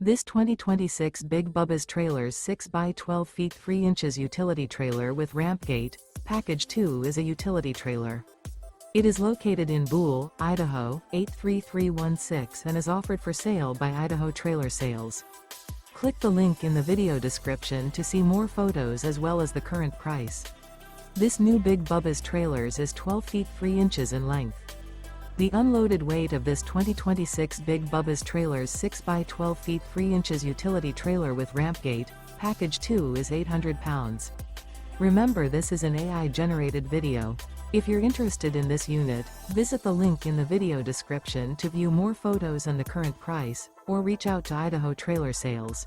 This 2026 Big Bubba's Trailers 6 by 12 feet 3 inches utility trailer with ramp gate, Package 2 is a utility trailer. It is located in Buhl, Idaho, 83316 and is offered for sale by Idaho Trailer Sales. Click the link in the video description to see more photos as well as the current price. This new Big Bubba's Trailers is 12 feet 3 inches in length. The unloaded weight of this 2026 Big Bubba's Trailers 6 by 12 feet 3 inches utility trailer with ramp gate, Package 2 is 800 pounds. Remember, this is an AI-generated video. If you're interested in this unit, visit the link in the video description to view more photos and the current price, or reach out to Idaho Trailer Sales.